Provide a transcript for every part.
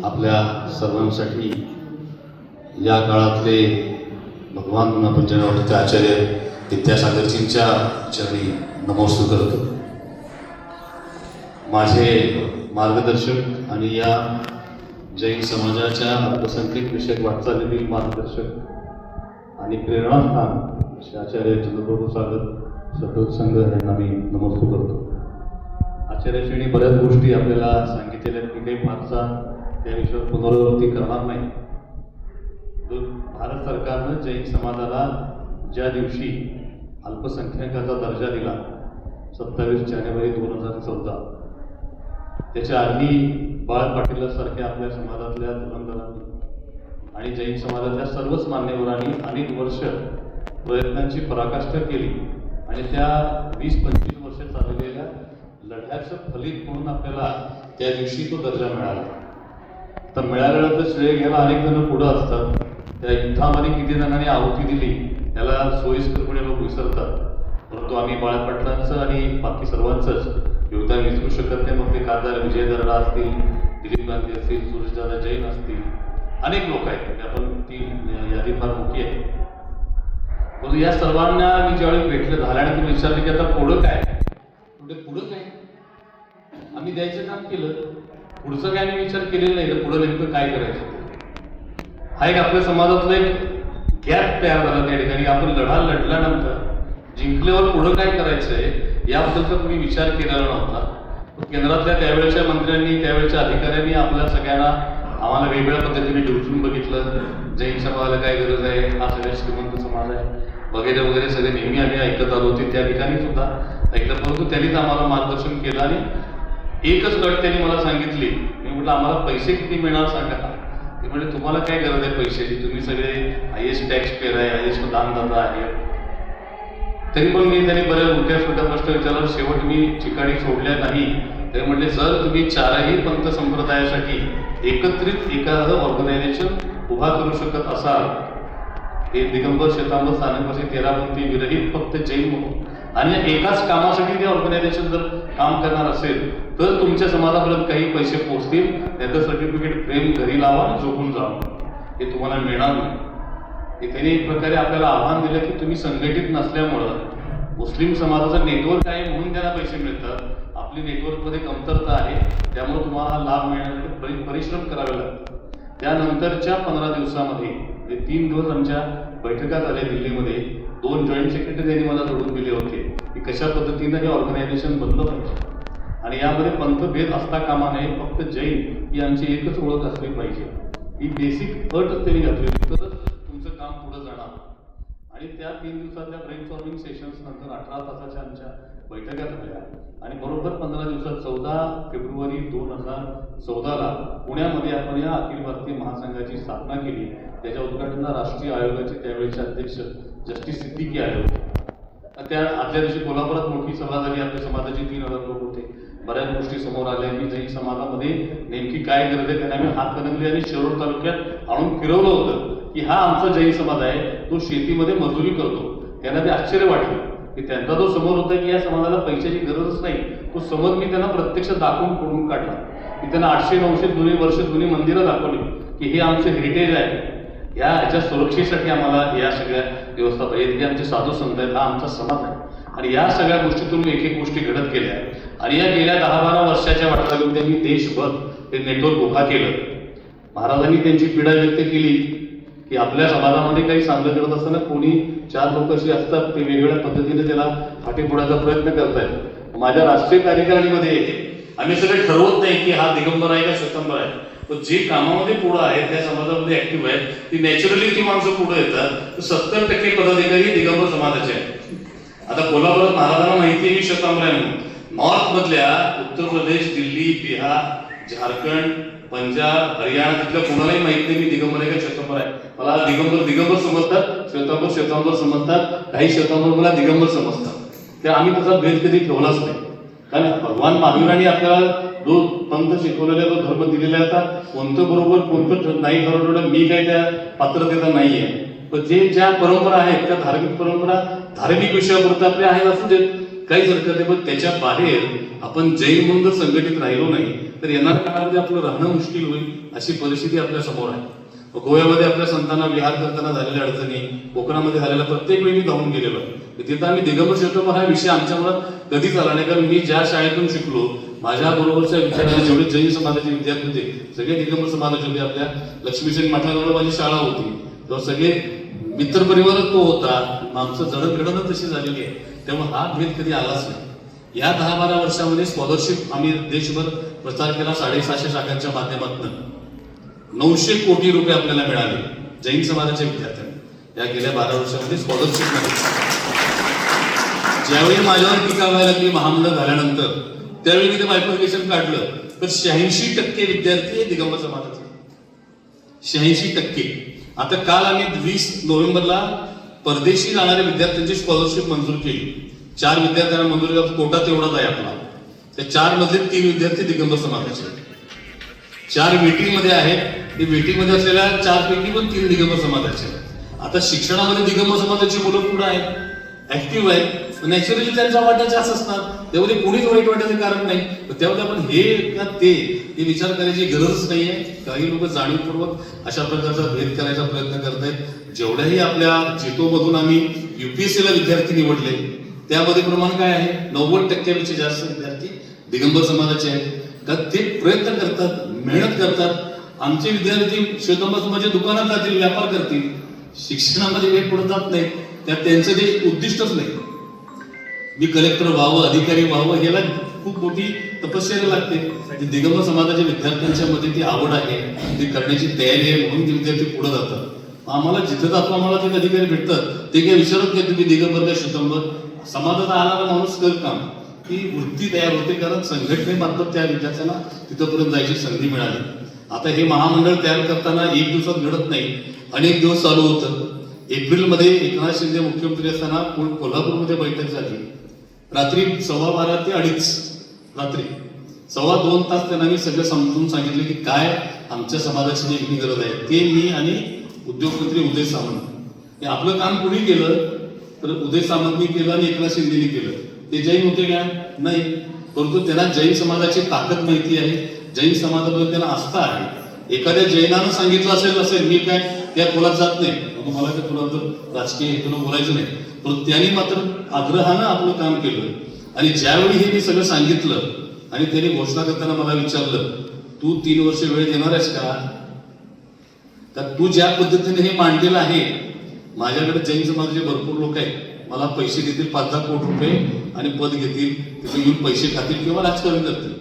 आपल्या सर्वांसाठी या काळातले भगवान म्हणून आपण ज्यांना वाटतं आचार्य विद्यासागरजींच्या चरणी नमस्कार करतो. माझे मार्गदर्शक आणि या जैन समाजाच्या अल्पसंख्यक विषयक वाटचालीतील मार्गदर्शक आणि प्रेरणास्थान असे आचार्य चंद्रप्रभू सागर सतत संघ यांना मी नमस्कार करतो. आचार्यश्रेणी बऱ्याच गोष्टी आपल्याला सांगितलेल्या की काही फारसा त्या विषयावर पुनरावृत्ती करणार नाही. भारत सरकारनं जैन समाजाला ज्या दिवशी अल्पसंख्याकाचा दर्जा दिला 27 जानेवारी 2014, त्याच्या आधी बाळ पाटीलसारख्या आपल्या समाजातल्या धुरंधरांनी आणि जैन समाजातल्या सर्वच मान्यवरांनी अनेक वर्ष प्रयत्नांची पराकाष्ठा केली आणि त्या 20-25 वर्ष चाललेल्या लढ्याचं फलित म्हणून आपल्याला त्या दिवशी तो दर्जा मिळाला. तर मिळालेला तर श्रेय घ्यायला अनेक जण पुढं असतात. त्या युद्धामध्ये किती जणांनी आहुती दिली त्याला सोयीस्करपणे लोक विसरतात. परंतु आम्ही बाळ पाटलांचं आणि बाकी सर्वांचंच योगदान विसरू शकत नाही. मग ते खासदार विजय दर्डा असतील, दिलीप गांधी असतील, सुरेशदादा जैन असतील, अनेक लोक आहेत. म्हणजे आपण ती यादी फार मोठी आहे. परंतु या सर्वांना मी ज्यावेळी भेटलं झाल्यानंतर विचारले की आता पुढं काय, म्हणजे पुढं काय आम्ही द्यायचं काम केलं, पुढचं काय आम्ही विचार केलेला नाही. तर पुढं नेमकं काय करायचं हा एक आपल्या समाजातला एक गॅप तयार झाला त्या ठिकाणी. आपण लढा लढल्यानंतर जिंकल्यावर पुढं काय करायचंय याबद्दलचा कोणी विचार केलेला नव्हता. केंद्रातल्या त्यावेळेच्या मंत्र्यांनी त्यावेळेच्या अधिकाऱ्यांनी आपल्या सगळ्यांना आम्हाला वेगवेगळ्या पद्धतीने डिवचून बघितलं. जैन समाजाला काय गरज आहे, हा सगळ्यात श्रीमंत समाज आहे वगैरे वगैरे सगळे नेहमी आम्ही ऐकत आलो होते. त्या ठिकाणी सुद्धा ऐकलं. परंतु त्यांनीच आम्हाला मार्गदर्शन केलं आणि एकच गट त्यांनी मला सांगितली. मी म्हटलं आम्हाला पैसे किती मिळणार सांगा. ते म्हणजे तुम्हाला काय गरज आहे पैशाची, तुम्ही सगळे हायेस्ट टॅक्स पेअर आहे, हायेस्ट दानदाता आहे. तरी पण मी त्यांनी बऱ्याच मोठ्या छोट्या प्रश्न विचारला. शेवट मी चिकाडी सोडल्या नाही. ते म्हटले सर तुम्ही चारही पंथ संप्रदायासाठी एकत्रित एखादं ऑर्गनायझेशन उभा करू शकत असाल, हे दिगंबर श्वेतांबर स्थानकपाशी 13 पंथी विरहित फक्त जैन म्हणून आणि एकाच कामासाठी ते ऑर्गनायझेशन जर काम करणार असेल तर तुमच्या समाजापर्यंत काही पैसे पोहोचतील. त्याचं सर्टिफिकेट फ्रेम घरी लावा, झोपून जावं, हे तुम्हाला मिळणार नाही. हे त्यांनी एक प्रकारे आपल्याला आव्हान दिलं की तुम्ही संघटित नसल्यामुळं मुस्लिम समाजाचं नेटवर्क आहे म्हणून त्यांना पैसे मिळतात. आपली नेटवर्कमध्ये कमतरता आहे, त्यामुळे तुम्हाला हा लाभ मिळण्यासाठी परिश्रम करावे लागतात. त्यानंतरच्या 15 दिवसामध्ये 3 दिवस आमच्या बैठका झाल्या दिल्लीमध्ये. 2 जॉईंट सेक्रेटरी त्यांनी मला जोडून दिले होते की कशा पद्धतीनं हे ऑर्गनायझेशन बनलं पाहिजे आणि यामध्ये पंथभेद असता कामा नये. फक्त जैन ही आमची एकच ओळख असली पाहिजे. ही बेसिक अट त्यांनी घातली तरच तुमचं काम पुढे जाणार. आणि त्या 3 दिवसातल्या ब्रेनस्टॉर्मिंग सेशन्स नंतर 18 तासाच्या आमच्या बैठका झाल्या आणि बरोबर 15 दिवसात 14 फेब्रुवारी 2014ला पुण्यामध्ये आपण या अखिल भारतीय महासंघाची स्थापना केली. त्याच्या उद्घाटनाला राष्ट्रीय आयोगाचे त्यावेळेचे अध्यक्ष जस्टिस सिद्दीकी आले होते. त्या आदल्या दिवशी कोल्हापुरात मोठी सभा झाली. आपल्या समाजाचे 3000 लोक होते. बऱ्याच गोष्टी समोर आल्या की जैन समाजामध्ये नेमकी काय गरज आहे. त्यांना आम्ही हातकणंगले आणि शिरोळ तालुक्यात आणून फिरवलं होतं की हा आमचा जैन समाज आहे, तो शेतीमध्ये मजुरी करतो. त्यांना ते आश्चर्य वाटलं की त्यांचा जो समोर होता की या समाजाला पैशाची गरजच नाही, तो समोर मी त्यांना प्रत्यक्ष दाखवून फोडून काढला. की त्यांना 800-900 वर्ष जुनी मंदिरं दाखवली की हे आमचं हेरिटेज आहे. ह्याच्या सुरक्षेसाठी आम्हाला या सगळ्या व्यवस्था पाहिजे. हे आमचे साधू संत आहेत, हा आमचा समाज आहे. आणि या सगळ्या गोष्टीतून एक गोष्टी घडत गेल्या आणि या गेल्या 10-12 वर्षाच्या वाटचालीत त्यांनी देशभर ते नेटवर्क उभा केलं. महाराजांनी त्यांची पीडा व्यक्त केली की आपल्या समाजामध्ये काही चांगलं करत असताना कोणी 4 लोक अशी असतात ते वेगवेगळ्या पद्धतीने त्याला फाटे फोडायचा प्रयत्न करतायत. माझ्या राष्ट्रीय कार्यकारिणीमध्ये आम्ही सगळे ठरवत नाही की हा दिगंबर आहे का श्वेतांबर आहे, पण जे कामामध्ये पुढं आहेत त्या समाजामध्ये ऍक्टिव्ह आहेत ती नॅचरली ती माणसं पुढे येतात. 70% पदाधिकारी दिगंबर समाजाचे आहेत. आता कोल्हापुरात महाराजांना माहिती आहे मी श्वेतांबर आहे म्हणून. नॉर्थ मधल्या उत्तर प्रदेश, दिल्ली, बिहार, झारखंड, पंजाब, हरियाणा तिथल्या कोणालाही माहित नाही मी दिगंबर आहे का श्वेतांबर आहे. मला दिगंबर समजतात, श्वेतांबर समजतात. काही श्वेतांबर मला दिगंबर समजतात. त्या आम्ही तसा भेद कधी ठेवलाच नाही. कारण भगवान महावीरांनी आपल्याला जो पंथ शिकवलेला जो धर्म दिलेला आहे, कोणतं बरोबर कोणतं नाही ठरवलेलं मी काय त्या पात्रतेचा नाहीये. पण जे ज्या परंपरा आहेत त्या धार्मिक परंपरा धार्मिक विषयापुरतं आपल्या आहेत असू देत, काहीच हरकत नाही. पण त्याच्या बाहेर आपण जैन म्हणून जर संघटित राहिलो नाही तर येणाऱ्या काळामध्ये आपलं राहणं मुश्किल होईल अशी परिस्थिती आपल्या समोर आहे. गोव्यामध्ये आपल्या संतांना विहार करताना झालेल्या अडचणी, कोकणामध्ये झालेल्या प्रत्येक वेळी मी जाऊन गेलेलो आहे. तिथं आम्ही दिगंबर श्वेतंबर हा विषय आमच्यामुळे कधीच आला नाही, कारण मी ज्या शाळेतून शिकलो माझ्या बरोबरच्या विद्यार्थी जेवढे जैन समाजाचे विद्यार्थी होते सगळे दिगंबर समाजाचे होते. आपल्या लक्ष्मीसेन मठाजवळ माझी शाळा होती, तेव्हा सगळे मित्रपरिवारच तो होता. आमचं जडणघडण तशी झालेली आहे, त्यामुळे हा भेद कधी आलाच नाही. या 10-12 वर्षामध्ये स्कॉलरशिप आम्ही देशभर प्रचार केला 750 शाखांच्या माध्यमातून. 900 कोटी रुपये आपल्याला मिळाले जैन समाजाच्या विद्यार्थ्यांना या गेल्या 12 वर्षामध्ये स्कॉलरशिप मिळाली. ज्यावेळी माझ्यावर टीका व्हायला लागली महामंडळ झाल्यानंतर, त्यावेळी मी ते बायफर्केशन काढलं तर 86% विद्यार्थी हे दिगंबर समाजाचे. 86%. आता काल आम्ही 20 नोव्हेंबरला परदेशी जाणाऱ्या विद्यार्थ्यांची स्कॉलरशिप मंजूर केली. 4 विद्यार्थ्यांना मंजूर केला, कोटा तेवढाच आहे आपला. त्या 4 मधले 3 विद्यार्थी दिगंबर समाजाचे. 4 वेटिंग मध्ये आहेत. ते वेटिंग मध्ये असलेल्या 4 पैकी पण 3 दिगंबर समाजाचे. आता शिक्षणामध्ये दिगंबर समाजाची मुलं पुढे आहेत, ऍक्टिव्ह आहेत. नॅचरली त्यांच्या वाटायचे असं असणार, त्यामध्ये कोणीच वाईट वाटायचं कारण नाही. त्यामध्ये आपण हे का ते विचार करायची गरजच नाहीये. काही लोक जाणीवपूर्वक अशा प्रकारचा भेद करायचा प्रयत्न करतायत. जेवढ्याही आपल्या जेतोमधून आम्ही युपीएससीला विद्यार्थी निवडले त्यामध्ये प्रमाण काय आहे, 90% जास्त विद्यार्थी दिगंबर समाजाचे आहेत. तर ते प्रयत्न करतात, मेहनत करतात. आमचे विद्यार्थी श्वेतंबर समाजाच्या दुकानात जातील, व्यापार करतील, शिक्षणामध्ये काही पुढे जात नाही. त्यात त्यांचं ते उद्दिष्टच नाही. मी कलेक्टर व्हावं, अधिकारी व्हावं, याला खूप मोठी तपश्चर्या लागते. दिगंबर समाजाच्या विद्यार्थ्यांच्या मध्ये ती आवड आहे, ती करण्याची तयारी आहे, म्हणून ते विद्यार्थी पुढे जातात. आम्हाला जिथं जातो आम्हाला ते अधिकारी भेटतात, ते काही विचारत नाही तुम्ही दिगंबर का श्वेतंबर. समाजात आणारा माणूस कर काम, ती वृत्ती तयार होते, कारण संघटनेमार्फत त्या विद्यार्थ्यांना तिथपर्यंत जायची संधी मिळाली. आता हे महामंडळ तयार करताना एक दिवसात घडत नाही, अनेक दिवस चालू होतं. एप्रिलमध्ये एकनाथ शिंदे मुख्यमंत्री असताना कोल्हापूरमध्ये बैठक झाली. रात्री 12:15 ते 2:30 रात्री 2.25 तास त्यांना मी सगळं समजून सांगितलं की काय आमच्या समाजाची नेमकी गरज आहे. ते मी आणि उद्योगमंत्री उदय सामंत हे आपलं काम कुणी केलं तर उदय सामंतनी केलं आणि एकनाथ शिंदेनी केलं. ते जैन होते का? नाही, परंतु त्यांना जैन समाजाची ताकद माहिती आहे, जैन समाजाबद्दल त्यांना आस्था आहे. एखाद्या जैनानं सांगितलं असेल मी काय त्या खोलात जात नाही, मला त्या खोलात राजकीय हेतून बोलायचं नाही, पण त्यांनी मात्र आग्रहानं आपलं काम केलं. आणि ज्यावेळी हे मी सगळं सांगितलं आणि त्यांनी घोषणा करताना मला विचारलं, तू 3 वर्ष वेळ देणार आहेस का? तर तू ज्या पद्धतीने हे मांडलेलं आहे, माझ्याकडे जैन समाजाचे भरपूर लोक आहेत, मला पैसे देतील 5-10 कोटी रुपये आणि पद घेतील, तिथे येऊन पैसे खातील किंवा राजकारण करतील.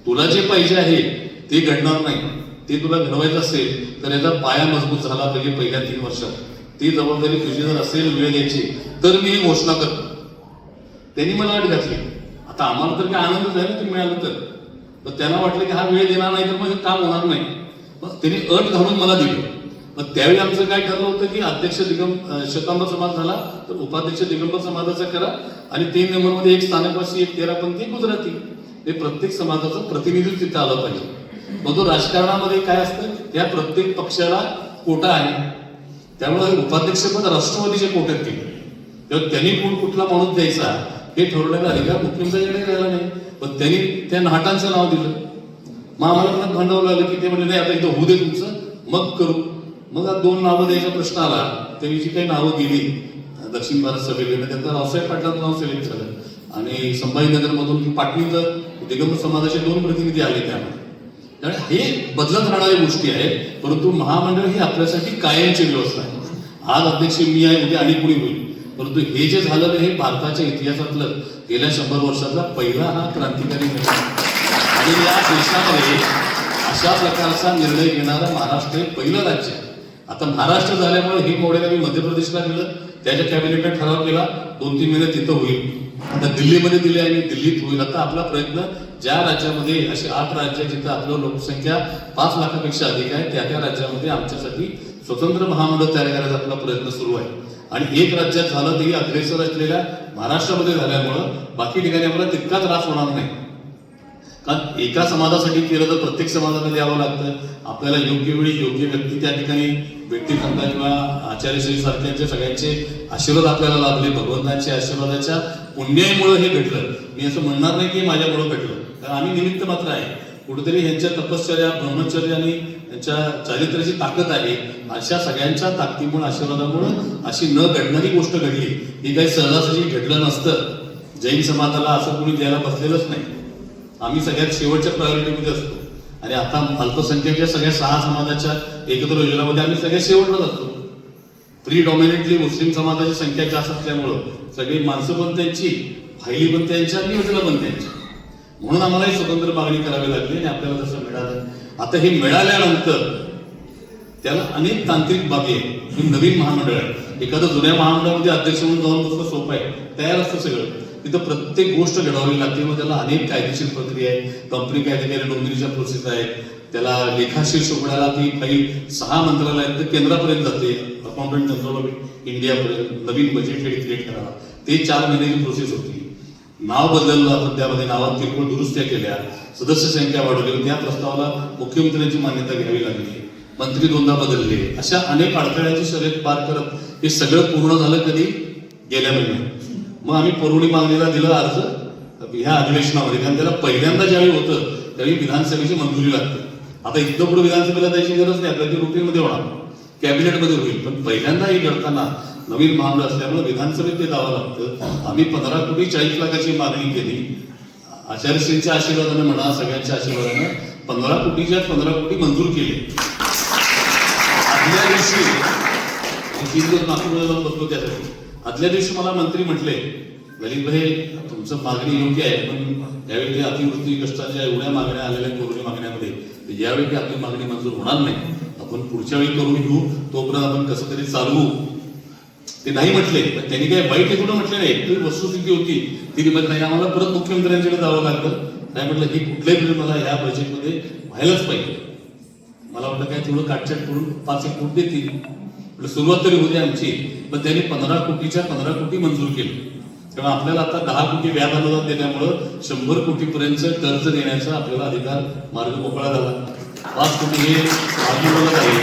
तुला जे पाहिजे आहे ते घडणार नाही. ते तुला घडवायचं असेल तर याचा पाया मजबूत झाला पाहिजे पहिल्या 3 वर्षात. ती जबाबदारी तुझी जर असेल वेळ द्यायची तर मी ही घोषणा करतो. त्यांनी मला अट घातली. आता आम्हाला तर काय आनंद झाला ते मिळालं तर त्यांना वाटलं की हा वेळ देणार नाही तर मग काम होणार नाही. मग त्यांनी अट घालून मला दिली. मग त्यावेळी आमचं काय ठरलं होतं की अध्यक्ष श्वेतांबर समाज झाला तर उपाध्यक्ष दिगंबर समाजाचा करा आणि 3 नंबरमध्ये एक स्थानकवासी, एक 13पंथी, एक गुजराती, हे प्रत्येक समाजाचं प्रतिनिधित्व तिथं आलं पाहिजे. मग तो राजकारणामध्ये काय असतं, त्या प्रत्येक पक्षाला कोटा आहे, त्यामुळे उपाध्यक्षपद राष्ट्रवादीच्या कोट्यात केलं. तेव्हा त्यांनी कुठला माणूस द्यायचा हे ठरवण्याचा अधिकार मुख्यमंत्र्यांकडे राहिला नाही, पण त्यांनी त्या नाटांचं नाव दिलं. मग आम्हाला भांडवलं लागलं की ते म्हणजे नाही आता इथं होऊ दे तुमचं मग करू. मग 2 नावं द्यायचा प्रश्न आला. त्यांनी जी काही नावं दिली दक्षिण भारत सभेकडे, त्यांचं रावसाहेब पाटलांचं नाव सिलेक्ट झालं आणि संभाजीनगरमधून पाटणीचं दिगंबर समाजाचे 2 प्रतिनिधी आले त्यामध्ये. त्यामुळे हे बदलत राहणाऱ्या गोष्टी आहेत, परंतु महामंडळ ही आपल्यासाठी कायमची व्यवस्था आहे. आज अध्यक्ष मी आहे, उद्या आणि कुणी होईल, परंतु हे जे झालं हे भारताच्या इतिहासातलं गेल्या 100 वर्षातला पहिला हा क्रांतिकारी निर्णय. आणि या देशामध्ये अशा प्रकारचा निर्णय घेणारा महाराष्ट्र हे पहिलं राज्य आहे. आता महाराष्ट्र झाल्यामुळे हे मॉडेल आम्ही मध्य प्रदेशला दिलं, त्याच्या कॅबिनेटने ठराव केला, 2-3 महिने तिथं होईल. आता दिल्लीमध्ये दिले आणि दिल्लीत होईल. आता आपला प्रयत्न ज्या राज्यामध्ये असे 8 राज्य जिथं आपलं लोकसंख्या 5 लाखापेक्षा अधिक आहे त्या राज्यामध्ये आमच्यासाठी स्वतंत्र महामंडळ तयार करायचा आपला प्रयत्न सुरू आहे. आणि एक राज्यात झालं तरी अग्रेसर असलेल्या महाराष्ट्रामध्ये झाल्यामुळं बाकी ठिकाणी आपल्याला तितका त्रास होणार नाही. कारण एका समाजासाठी केलं तर प्रत्येक समाजाला द्यावं लागतं. आपल्याला योग्य वेळी योग्य व्यक्ती त्या ठिकाणी व्यक्ती सांगता किंवा आचार्यश्री सारख्यांचे सगळ्यांचे आशीर्वाद आपल्याला लाभले, भगवंतांच्या आशीर्वादाच्या पुण्यामुळे हे घडलं. मी असं म्हणणार नाही की माझ्यामुळे घडलं, कारण आम्ही निमित्त मात्र आहे. कुठेतरी यांच्या तपश्चर्या, ब्रह्मचर्य आणि यांच्या चारित्र्याची ताकद आहे. अशा सगळ्यांच्या ताकदीमुळे, आशीर्वादामुळे अशी न घडणारी गोष्ट घडली. ही काही सहजासहजी घडलं नसतं. जैन समाजाला असं कोणी द्यायला बसलेलंच नाही. आम्ही सगळ्यात शेवटच्या प्रायोरिटीमध्ये असतो आणि आता अल्पसंख्याच्या सगळ्या 6 समाजाच्या एकत्र योजनामध्ये आम्ही सगळ्यात शेवटलाच असतो. प्रीडॉमिनेटली मुस्लिम समाजाची संख्या जास्त असल्यामुळं सगळी माणसं पण त्यांची, फायली पण त्यांच्या आणि योजना पण त्यांची. म्हणून आम्हाला ही स्वतंत्र मागणी करावी लागली आणि आपल्याला तसं मिळालं. आता हे मिळाल्यानंतर त्याला अनेक तांत्रिक बाबी आहेत. ही नवीन महामंडळ आहे. एखादं जुन्या महामंडळामध्ये अध्यक्ष म्हणून जाऊन बसणं सोपं आहे, तयार असतं सगळं. तिथं प्रत्येक गोष्ट घडवावी लागते. मग त्याला अनेक कायदेशीर प्रक्रिया आहे. कंपनी कायदेशीर नोंदणीच्या प्रोसेस आहेत. त्याला लेखाशीर्ष होण्याला ती फाईल 6 मंत्रालयात केंद्रापर्यंत जाते. अकाउंटंट जनरल ऑफ इंडियापर्यंत नवीन बजेट क्रिएट करायला ते 4 महिन्याची प्रोसेस होती. नाव बदललं आपण, त्यामध्ये नावात किरकोळ दुरुस्त्या केल्या, सदस्य संख्या वाढवली, त्या प्रस्तावाला मुख्यमंत्र्यांची मान्यता घ्यावी लागली, मंत्री 2दा बदलले. अशा अनेक अडथळ्याची शर्यत पार करत हे सगळं पूर्ण झालं कधी? गेल्या महिन्यात. मग आम्ही परवणी मागणीला दिलं अर्ज ह्या अधिवेशनामध्ये, कारण त्याला पहिल्यांदा ज्यावेळी होतं त्यावेळी विधानसभेची मंजुरी लागते. आता इथं पुढे विधानसभेला जायची गरज नाही, आपल्याला रुटीनमध्ये होणार, कॅबिनेटमध्ये होईल. पण पहिल्यांदा हे घडताना नवीन महामंडळ असल्यामुळे विधानसभेत ते द्यावं लागतं. आम्ही 15 कोटी 40 लाखाची मागणी केली. आचार्यश्रींच्या आशीर्वादानं म्हणा, सगळ्यांच्या आशीर्वादानं 15 कोटीच्या 15 कोटी मंजूर केले. आदल्या दिवशी 3 दिवस नागपूरला जाऊन बसलो त्यासाठी. आदल्या दिवशी मला मंत्री म्हटले, ललितभाई तुमचं मागणी योग्य आहे, पण यावेळी ते अतिवृष्टी कष्टाच्या एवढ्या मागण्या आलेल्या कोरोना मागण्यामध्ये यावेळी आपली मागणी मंजूर होणार नाही, आपण पुढच्या वेळी करून घेऊ, तोपर्यंत आपण कसं तरी चालवू. ते नाही म्हटले. पण त्यांनी काय वाईट हेतून म्हटले नाही, ती वस्तुस्थिती होती ती म्हणत नाही आम्हाला परत मुख्यमंत्र्यांकडे जावं लागलं. काय म्हटलं, ही कुठल्याही वेळी मला या बजेटमध्ये व्हायलाच पाहिजे. मला वाटलं काय थोडं काटछाट करून 5-1 कोटी देतील, सुरुवात तरी होती आमची. पण त्यांनी 15 कोटीच्या 15 कोटी मंजूर केली. तेव्हा आपल्याला आता 10 कोटी व्याज अनुदान देण्यामुळं 100 कोटीपर्यंत कर्ज देण्याचा आपल्याला अधिकार मार्ग मोकळा झाला. 5 कोटी हे मार्ग आहे.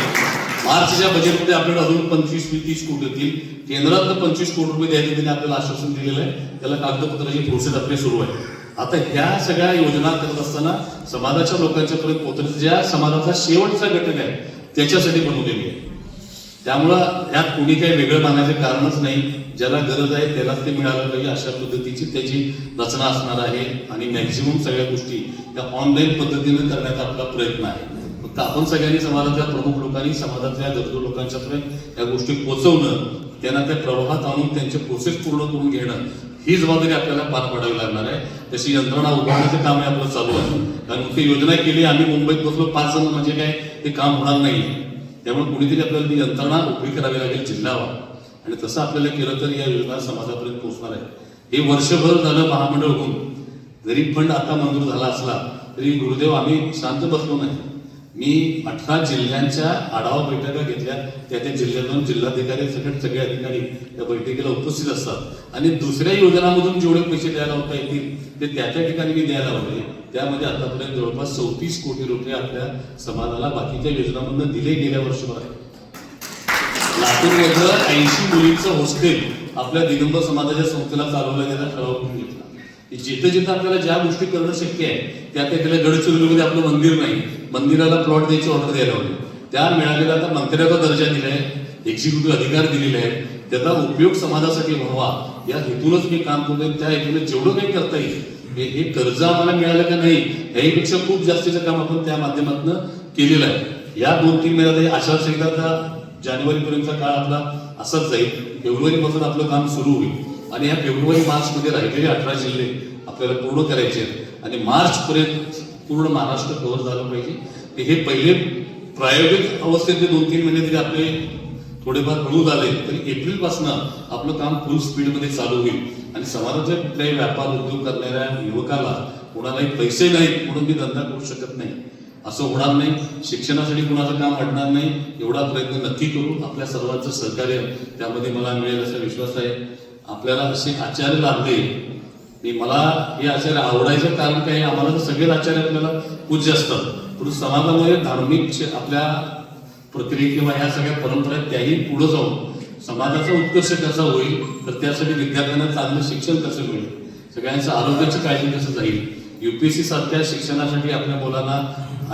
मार्चच्या बजेटमध्ये आपल्याला अजून 25-30 कोटी होतील. केंद्रात 25 कोटी रुपये द्यायचे त्यांनी आपल्याला आश्वासन दिलेलं आहे. त्याला कागदपत्राची प्रोसेस आपली सुरू आहे. आता ह्या सगळ्या योजना करत असताना समाजाच्या लोकांच्या पर्यंत पोहोचण्याचा ज्या समाजाचा शेवटचा घटक आहे त्याच्यासाठी बनवलेली आहे. त्यामुळं यात कोणी काही वेगळं मानायचं कारणच नाही. ज्याला गरज आहे त्यालाच ते मिळालं पाहिजे अशा पद्धतीची त्याची रचना असणार आहे. आणि मॅक्झिमम सगळ्या गोष्टी त्या ऑनलाईन पद्धतीने करण्याचा आपला प्रयत्न आहे. फक्त आपण सगळ्यांनी, समाजातल्या प्रमुख लोकांनी, समाजातल्या गरजू लोकांच्यापर्यंत या गोष्टी पोहोचवणं, त्यांना त्या प्रवाहात आणून त्यांचे प्रोसेस पूर्ण करून घेणं, ही जबाबदारी आपल्याला पार पाडावी लागणार आहे. तशी यंत्रणा उभारण्याचं काम आपलं चालू आहे. कारण ती योजना केली, आम्ही मुंबईत बसलो 5 जण म्हणजे काय ते काम होणार नाही. त्यामुळे कुणीतरी आपल्याला ती यंत्रणा उभी करावी लागेल जिल्ह्यावर. आणि तसं आपल्याला केलं तर या योजना समाजापर्यंत पोहोचणार आहे. हे वर्षभर झालं महामंडळ होऊन, जरी फंड आता मंजूर झाला असला तरी गुरुदेव आम्ही शांत बसलो नाही. मी 18 जिल्ह्यांच्या आढावा बैठका घेतल्या. त्या जिल्ह्यातून जिल्हाधिकारी सगळे अधिकारी त्या बैठकीला उपस्थित असतात आणि दुसऱ्या योजनांमधून जेवढे पैसे द्यायला होता येतील ते त्या ठिकाणी मी द्यायला हवे. त्यामध्ये आतापर्यंत जवळपास 34 कोटी रुपये आपल्या समाजाला बाकीच्या योजनांमधून दिले गेल्या वर्षभरात. लातूरमधलं 80 मुलींचं हॉस्टेल आपल्या दिगंबर समाजाच्या संस्थेला चालवलं गेला, ठराव करून घेतला. जिथं जिथं आपल्याला ज्या गोष्टी करणं शक्य आहे त्या गडचिरोलीमध्ये आपलं मंदिर नाही, मंदिराला प्लॉट द्यायची ऑर्डर द्यायला हवी. त्या मिळालेला आता मंत्र्याचा दर्जा दिलाय, एक्झिक्युटिव्ह अधिकार दिलेले आहेत, त्याचा उपयोग समाजासाठी व्हावा या हेतूनच मी काम करतोय. त्या हेतून जेवढं काही करता येईल, हे कर्ज आम्हाला मिळालं का नाही याहीपेक्षा खूप जास्तीचं काम आपण त्या माध्यमातून केलेलं आहे. या 2-3 महिन्यात आचारसंहिता जानेवारीपर्यंतचा काळ आपला असाच जाईल. फेब्रुवारीपासून आपलं काम सुरू होईल आणि या फेब्रुवारी-मार्चमध्ये राहिलेले 18 जिल्हे आपल्याला पूर्ण करायचे आहेत आणि मार्चपर्यंत पूर्ण महाराष्ट्र कव्हर झालं पाहिजे. हे पहिले प्रायोगिक अवस्थेतले 2-3 महिने जरी आपले थोडेफार हळू झाले तरी एप्रिलपासून आपलं काम फुल स्पीडमध्ये चालू होईल. आणि समाजाच्या कुठल्याही व्यापार उद्योग करणाऱ्या युवकाला कोणालाही पैसे नाहीत म्हणून मी धंदा करू शकत नाही असं होणार नाही. शिक्षणासाठी कुणाचं काम अडणार नाही एवढा प्रयत्न नक्की करू. आपल्या सर्वांचं सहकार्य त्यामध्ये मला मिळेल असा विश्वास आहे. आपल्याला असे आचार्य लाभले, मला हे आचार्य आवडायचं कारण काय, आम्हाला तर सगळेच आचार्य आपल्याला पूज्य असतात, पण समाजामध्ये धार्मिक आपल्या प्रक्रिया किंवा ह्या सगळ्या परंपरा त्याही पुढे जाऊन समाजाचा उत्कर्ष कसा होईल, तर त्यासाठी विद्यार्थ्यांना चांगलं शिक्षण कसं मिळेल, सगळ्यांचं आरोग्याची काळजी कसं जाईल UPSC सारख्या शिक्षणासाठी आपल्या मुलांना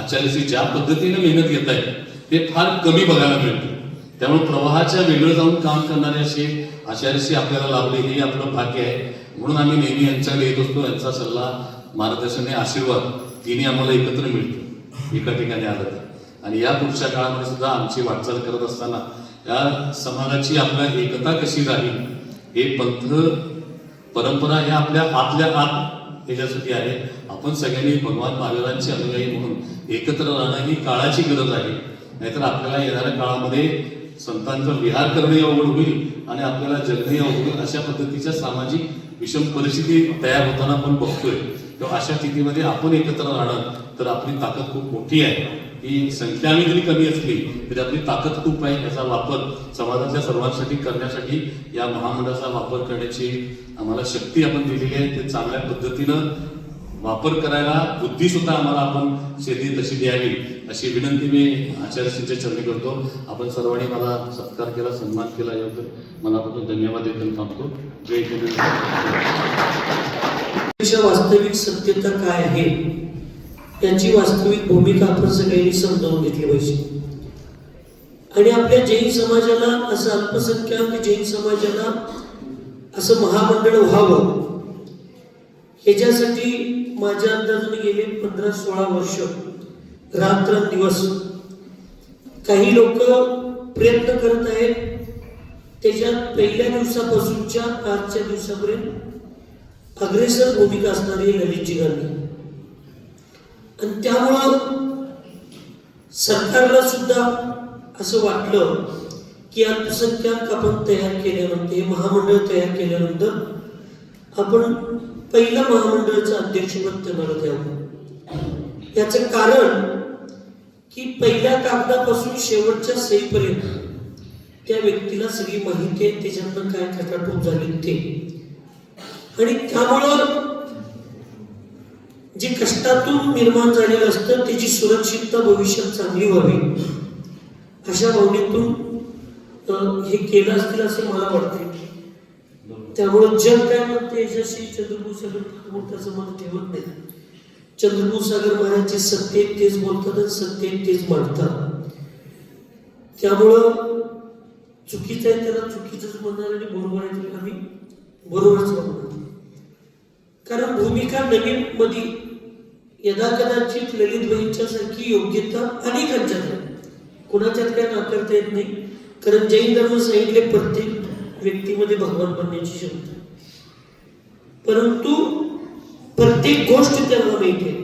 आचार्यश्री ज्या पद्धतीने मेहनत घेत आहेत ते फार कमी बघायला मिळतं. त्यामुळे प्रवाहाच्या वेगळं जाऊन काम करणारे असे आचार्यश्री आपल्याला लाभले हे आपलं भाग्य आहे. म्हणून आम्ही नेहमी यांच्याकडे येत असतो. यांचा सल्ला, मार्गदर्शन हे आशीर्वाद तिने आम्हाला एकत्र मिळतो एका ठिकाणी आलं तर. आणि या पुढच्या काळामध्ये सुद्धा आमची वाटचाल करत असताना या समाजाची आपल्या एकता कशी राहील हे पंथ परंपरा ह्या आपल्या आतल्या आत ह्याच्यासाठी आहे. आपण सगळ्यांनी भगवान महावीरांचे अनुयायी म्हणून एकत्र राहणं ही काळाची गरज आहे. नाहीतर आपल्याला येणाऱ्या काळामध्ये संतांचा विहार करणंही अवघड होईल आणि आपल्याला जगणंही अवघड होईल. अशा पद्धतीच्या सामाजिक विषम परिस्थिती तयार होताना आपण बघतोय. तेव्हा अशा स्थितीमध्ये आपण एकत्र राहणं तर आपली ताकद खूप मोठी आहे. ही संख्या जरी कमी असली तरी आपली ताकद खूप आहे. याचा वापर समाजातल्या सर्वांसाठी करण्यासाठी या महामंडळाचा वापर करण्याची आम्हाला शक्ती आपण दिलेली आहे. ते चांगल्या पद्धतीनं वापर करायला बुद्धी सुद्धा आम्हाला आपण शेती तशी द्यावी अशी विनंती मी आचार्यश्रींच्या चरणी करतो. आपण सर्वांनी मला सत्कार केला, सन्मान केला, याबद्दल मनापासून धन्यवाद देत थांबतो. जय हिंद. वास्तविक सत्यता काय आहे याची वास्तविक भूमिका आपण सगळ्यांनी समजावून घेतली पाहिजे. आणि आपल्या जैन समाजाला असं अल्पसंख्याक जैन समाजाला असं महामंडळ व्हावं ह्याच्यासाठी माझ्या अंदाजाने गेले 15-16 वर्ष रात्रंदिवस काही लोक प्रयत्न करत आहेत. त्याच्यात पहिल्या दिवसापासूनच्या आजच्या दिवसापर्यंत अग्रेसर भूमिका असणारी ललितजी गांधी. आणि त्यामुळं सरकारला सुद्धा असं वाटलं की अल्पसंख्याक आपण तयार केल्यानंतर, हे महामंडळ तयार केल्यानंतर आपण पहिलं महामंडळाचं अध्यक्षपद त्यांना द्यावं. याचं कारण की पहिल्या कागदापासून शेवटच्या सहीपर्यंत त्या व्यक्तीला सगळी माहिती आहे, त्याच्यातनं काय खटाटोप झाली ते. आणि त्यामुळं जे कष्टातून निर्माण झालेलं असतं त्याची सुरक्षितता भविष्यात चांगली व्हावी अशा भावनेतून हे केलं असतील असं मला वाटते. त्यामुळं जग काय म्हणते याच्याशी चंद्रपूर सागर मोठा संबंध ठेवत नाही. चंद्रपूर सागर महाराज जे सत्य तेच बोलतात आणि सत्य तेच मांडतात. त्यामुळं चुकीचं आहे त्याला चुकीचंच म्हणणार आणि बरोबर आहे त्याला आम्ही बरोबरच म्हणणार. कारण भूमिका नवीन मध्ये यदा कदाचित ललितबाईंच्या सारखी योग्यता अनेकांच्यात आहे, कुणाच्यात काय नाकारता येत नाही. कारण जैन धर्म सांगितले प्रत्येक व्यक्तीमध्ये भगवान बनण्याची क्षमता, परंतु प्रत्येक गोष्ट त्यांना माहिती आहे,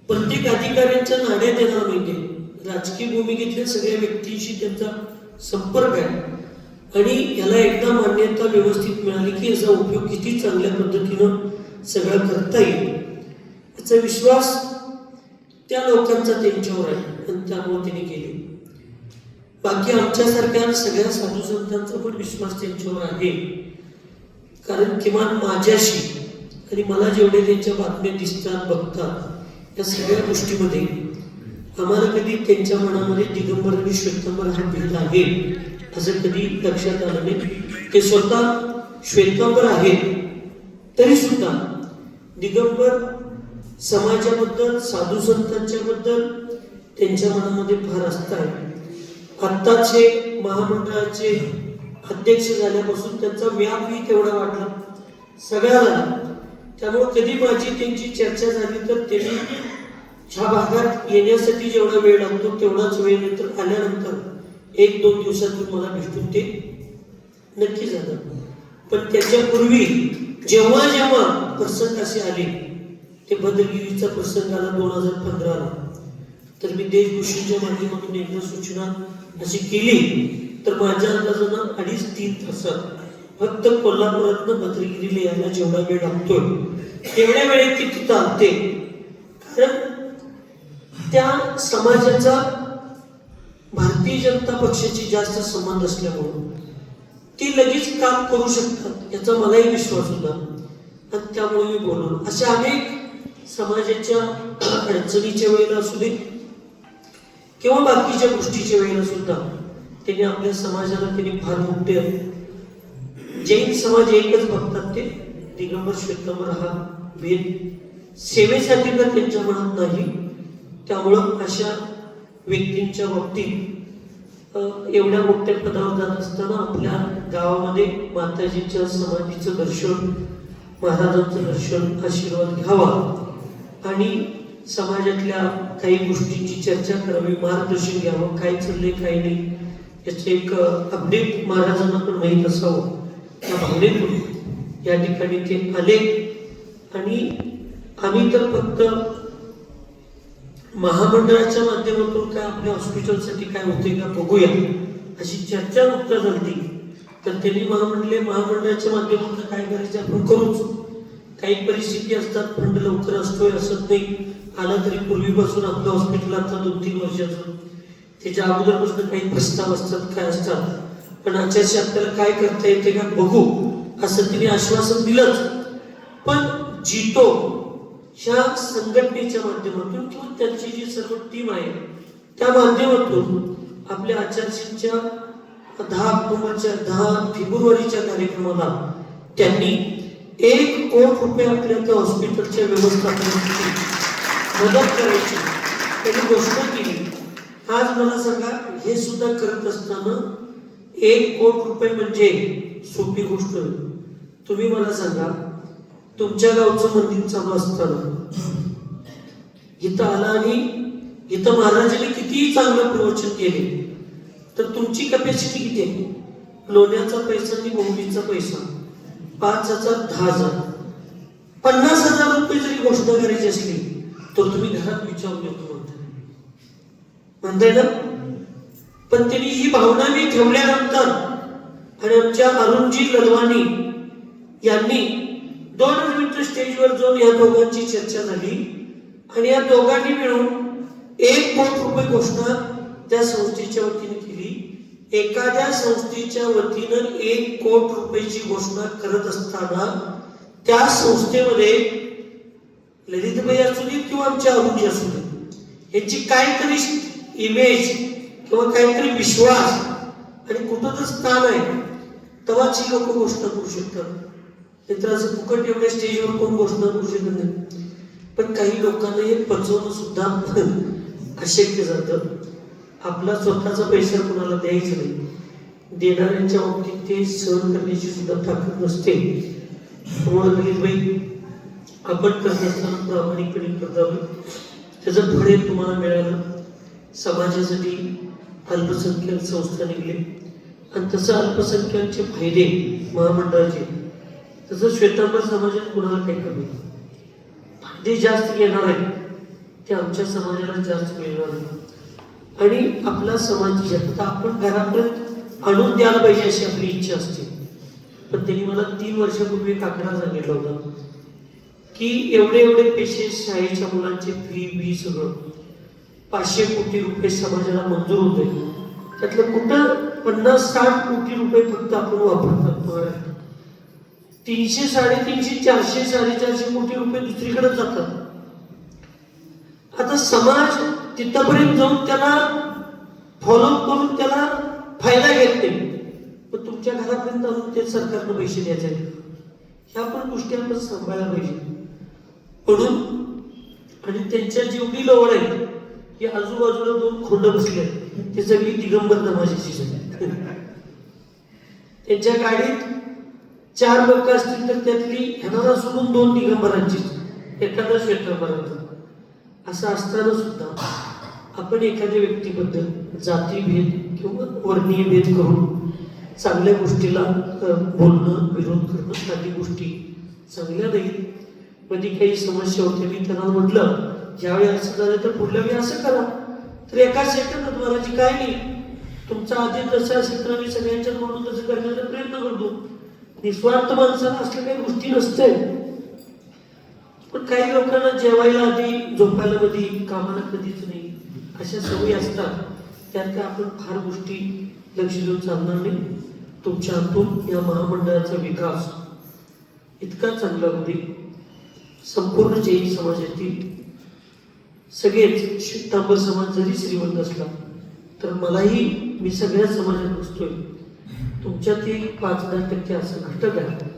प्रत्येक अधिकाऱ्यांच्या नाड्या त्यांना माहिती आहे, राजकीय भूमिकेतल्या सगळ्या व्यक्तींशी त्यांचा संपर्क आहे. आणि याला एकदा मान्यता व्यवस्थित मिळाली की याचा उपयोग किती चांगल्या पद्धतीनं सगळं करता येईल याचा विश्वास त्या लोकांचा त्यांच्यावर आहे आणि त्यामुळे त्यांनी केले. बाकी आमच्यासारख्या सगळ्या साधू संतांचा पण विश्वास त्यांच्यावर आहे. कारण किमान माझ्याशी आणि मला जेवढे त्यांच्या बातम्या दिसतात बघतात या सगळ्या गोष्टीमध्ये आम्हाला कधी त्यांच्या मनामध्ये दिगंबर आणि श्वेतांबर हा भेद आहे असं कधी लक्षात आलं नाही. ते स्वतः श्वेतांबर आहेत तरी सुद्धा दिगंबर समाजाबद्दल साधू संतांच्या बद्दल त्यांच्या मनामध्ये फार आस्था आहे. आत्ताचे महामंडळाचे अध्यक्ष झाल्यापासून त्यांचा व्यापही तेवढा वाढला सगळ्याला. त्यामुळे कधी माझी त्यांची चर्चा झाली तर त्यांनी ह्या भागात येण्यासाठी जेवढा वेळ लागतो तेवढाच वेळ नंतर आल्यानंतर 1-2 दिवसातून मला भेटून ते नक्की झालं. पण त्याच्यापूर्वी जेव्हा जेव्हा प्रसंग असे आले, ते बदलगिरीचा प्रसंग आला 2015ला, तर मी देशभूषणच्या माध्यमातून एकदा सूचना अशी केली तर माझ्या अंदाजानं 2.5-3 तासात फक्त कोल्हापुरातनं बद्रगिरीला यायला जेवढा वेळ लागतोय तेवढ्या वेळेत ती तिथं आणते. कारण त्या समाजाचा भारतीय जनता पक्षाची जास्त संबंध असल्यामुळे ती लगेच काम करू शकतात याचा मलाही विश्वास होता आणि त्यामुळे मी बोललो. अशा अनेक समाजाच्या अडचणीच्या वेळेला असू दे किंवा बाकीच्या गोष्टीच्या वेळेला सुद्धा त्यांनी आपल्या समाजाला त्यांनी फार मोठे जैन समाज एकच बघतात, ते दिगंबर श्वेतांबर हा भेद सेवेसाठी तर त्यांच्या मनात नाही. त्यामुळं अशा व्यक्तींच्या बाबतीत एवढ्या मोठ्या पदावर जात असताना आपल्या गावामध्ये माताजीच्या समाधीचं दर्शन, महाराजांचं दर्शन, आशीर्वाद घ्यावा आणि समाजातल्या काही गोष्टींची चर्चा करावी, मार्गदर्शन घ्यावं, काय चाललंय काय नाही याचं एक अपडेट महाराजांना पण माहीत असावं या भावनेतून या ठिकाणी ते आले. आणि आम्ही तर फक्त महामंडळाच्या माध्यमातून काय आपल्या हॉस्पिटलसाठी काय होते का बघूया अशी चर्चा नुकतं झाली. तर त्यांनी महामंडळाच्या माध्यमातून काय करायचं आपण करूच. काही परिस्थिती असतात, फंड लवकर असतोय असत नाही, आला तरी पूर्वीपासून आपलं हॉस्पिटल आता 2-3 वर्षाचं, त्याच्या अगोदरपासून काही प्रस्ताव असतात काय असतात, पण आजच्याशी आपल्याला काय करता येते का बघू असं तिने आश्वासन दिलंच. पण जितो ह्या संघटनेच्या माध्यमातून किंवा त्यांची जी सर्व टीम आहे त्या माध्यमातून आपल्या आचारशीच्या 10 फेब्रुवारीच्या कार्यक्रमाला त्यांनी 1 कोटी रुपये आपल्या त्या हॉस्पिटलच्या व्यवस्थापनासाठी मदत करायची त्यांनी घोषणा केली. आज मला सांगा, हे सुद्धा करत असताना 1 कोटी रुपये म्हणजे सोपी गोष्ट. तुम्ही मला सांगा, तुमच्या गावचं मंदिर चालू असताना इथं आला आणि इथं महाराजांनी कितीही चांगलं प्रवचन केले तर तुमची कॅपॅसिटी किती आहे? लोण्याचा पैसा आणि बोंबीचा पैसा 5,000, 10,000, 50,000 रुपये जरी घोषणा करायची असली तर तुम्ही घरात विचारून येतो म्हणताय ना. पण त्यांनी ही भावना मी ठेवल्यानंतर आणि आमच्या अरुणजी ललवाणी यांनी 2 मिनिटं स्टेजवर जाऊन या दोघांची चर्चा झाली आणि या दोघांनी मिळून 1 कोटी रुपये घोषणा त्या संस्थेच्या वतीने केली. एखाद्या संस्थेच्या वतीनं 1 कोटी रुपयाची घोषणा करत असताना त्या संस्थेमध्ये ललितबाई असू दे किंवा आमच्या अरुणजी असू दे यांची काहीतरी इमेज किंवा काहीतरी विश्वास आणि कुठं तर स्थान आहे तेव्हाच ही लोक घोषणा करू शकतात. तर असं फुकट एवढ्या स्टेजवर कोण घोषणा करू शकत नाही. पण काही लोकांना हे पचवणं सुद्धा अशक्य जातं. आपला स्वतःचा पैसा कोणाला द्यायचा नाही, देणाऱ्यांच्या बाबतीत ते सहन करण्याची सुद्धा ताकद नसते. त्यामुळे ललितबाई आपण करत असताना प्रामाणिकपणे करता त्याचं फळे तुम्हाला मिळालं. समाजासाठी अल्पसंख्याक संस्था निघले आणि तसं अल्पसंख्याकचे फायदे महामंडळाचे तसं श्वेतांबर समाजात कुणाला काही कमी फायदे जास्त घेणार आहे ते आमच्या समाजाला जास्त मिळणार आहे. आणि आपला समाज आता आपण घरापर्यंत आणून द्यायला पाहिजे अशी आपली इच्छा असते. पण त्यांनी मला 3 वर्षापूर्वी एक आकडा सांगितला होता की एवढे पैसे शाळेच्या मुलांचे फी सगळं 500 कोटी रुपये समाजाला मंजूर होते. त्यातलं कुठं 50-60 कोटी रुपये फक्त आपण वापरतात. 300, 350, 400, 450 कोटी रुपये दुसरीकडे जातात. आता समाज तिथपर्यंत जाऊन त्याला फॉलो करून त्याला फायदा घेत नाही. पण तुमच्या घरापर्यंत आणून ते सरकारनं पैसे द्यायचे आहेत. ह्या पण गोष्टी आपण सांभाळायला पाहिजे. म्हणून आणि त्यांच्या जेवढी लोड आहे की आजूबाजूला 2 खोंड बसले ते सगळी दिगंबर नमाजीची सगळी. त्यांच्या गाडीत 4 लोक असतील तर त्यातली ह्यांना सोडून 2 दिगंबरांची, एखादा श्वेतांबरांचा. असं असताना सुद्धा आपण एखाद्या व्यक्तीबद्दल जातीभेद किंवा वर्णीय भेद करून चांगल्या गोष्टीला बोलणं, विरोध करणं आदी गोष्टी चांगल्या नाहीत. कधी काही समस्या होते मी त्यांना म्हटलं ज्यावेळी असं झालं तर पुढल्या वेळी असं करा. तर एका सेकंदात महाराजी काय नाही, तुमचा आधी जसं असेल तर आम्ही सगळ्यांच्यात म्हणून तसं करण्याचा प्रयत्न करतो. निस्वार्थ माणसाला असल्या काही गोष्टी नसते. पण काही लोकांना जेवायला आधी, झोपायला कधी, कामाला कधीच नाही अशा सवयी असतात. त्यात काय आपण फार गोष्टी लक्ष देऊन चालणार नाही. तुमच्या हातून या महामंडळाचा विकास इतका चांगला होईल. संपूर्ण जैन समाजातील सगळेच श्वेतांबर समाज जरी श्रीमंत असला तर मलाही मी सगळ्या समाजात बसतोय. तुमच्यात एक 5-10% असं घटक आहे.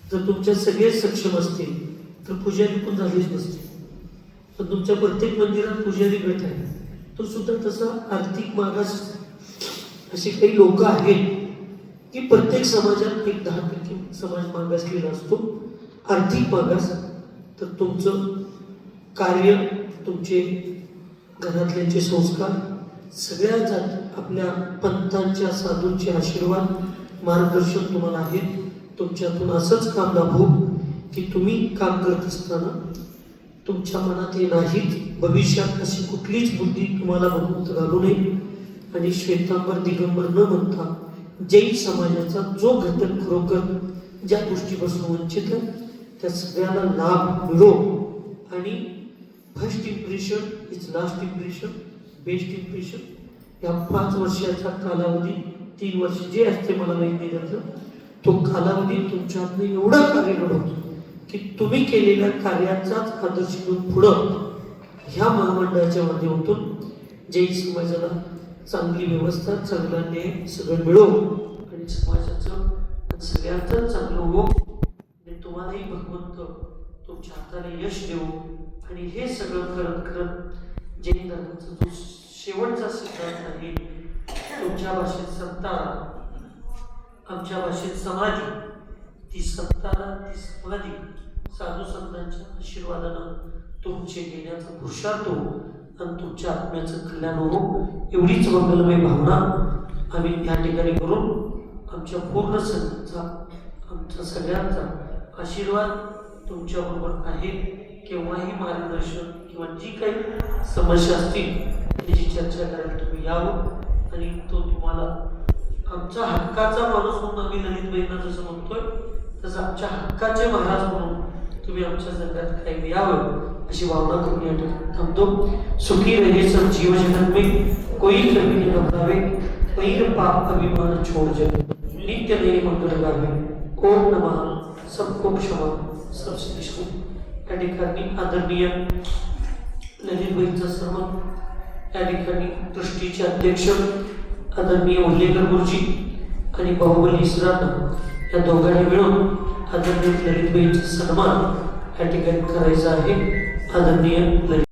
जर तुमच्या सगळे सक्षम असतील तर पुजारी पण झालीच नसते. पण तुमच्या प्रत्येक मंदिरात पुजारी गट आहे, तो सुद्धा तसा आर्थिक मागास. असे काही लोक आहेत की प्रत्येक समाजात एक 10% समाज मागासलेला असतो, आर्थिक मागास. तर तुमचं कार्य, तुमचे घरातल्यांचे संस्कार, सगळ्या जात आपल्या पंथांच्या साधूंचे आशीर्वाद, मार्गदर्शन तुम्हाला आहेत. तुमच्यातून असंच काम लाभो की तुम्ही काम करत असताना तुमच्या मनात हे नाहीत भविष्यात अशी कुठलीच बुद्धी तुम्हाला भगवंत घालू नये. आणि श्वेतांबर दिगंबर न म्हणता जैन समाजाचा जो घटक खरोखर ज्या गोष्टीपासून वंचित आहे त्या सगळ्याला लाभ मिळो. आणि first impression is last impression, best impression. या 5 वर्षाचा कालावधी, 3 वर्ष जे असते मला माहिती जातं, तो कालावधी तुमच्यातनं एवढं कार्य घडवतो की तुम्ही केलेल्या कार्याचाच आदर्श घेऊन पुढं ह्या महामंडळाच्या माध्यमातून जैन समाजाला चांगली व्यवस्था, चांगला न्याय सगळं मिळो आणि समाजाचं सगळ्यांचं चांगलं हो. आणि तुम्हालाही भगवंत तुमच्या हाताने यश देऊ. आणि हे सगळं करत करत जैन धर्माचा जो शेवटचा सिद्धांत आहे, तुमच्या भाषेत संतारा, आमच्या भाषेत समाधी, ती संतारा, ती समाधी साधू संतांच्या आशीर्वादानं तुमचे घेण्याचा पुरुषार्थ हो आणि तुमच्या आत्म्याचं कल्याण हो. एवढीच मंगलमय भावना आम्ही या ठिकाणी करून आमच्या पूर्ण संतांचा, आमच्या सगळ्यांचा आशीर्वाद तुमच्याबरोबर आहे. केव्हाही मार्गदर्शन किंवा जी काही समस्या असतील त्याची चर्चा करायला तुम्ही यावं. आणि तो तुम्हाला आमचा हक्काचा माणूस म्हणून आम्ही ललितबाईंना जसं म्हणतोय तसं आमच्या हक्काचे महाराज म्हणून तुम्ही आमच्या जगात काही यावं अशी भावना करून या ठिकाणी थांबतो. सुखी रहे सब जीव जगत में, कोई कभी न घबरावे, पैर पाप अभिमान छोड़ जाए, नित्य नए मंगल गावे. ओम नमः सबको क्षमा सब श्री. या ठिकाणी आदरणीय ललितबाईंचा सर्व, या ठिकाणी ट्रस्टीचे अध्यक्ष आदरणीय उल्लेकर गुरुजी आणि बाहुबली इसरांना या दोघांनी मिळून आदरणीय ललितबाईंचा सन्मान या ठिकाणी करायचा आहे. आदरणीय ललित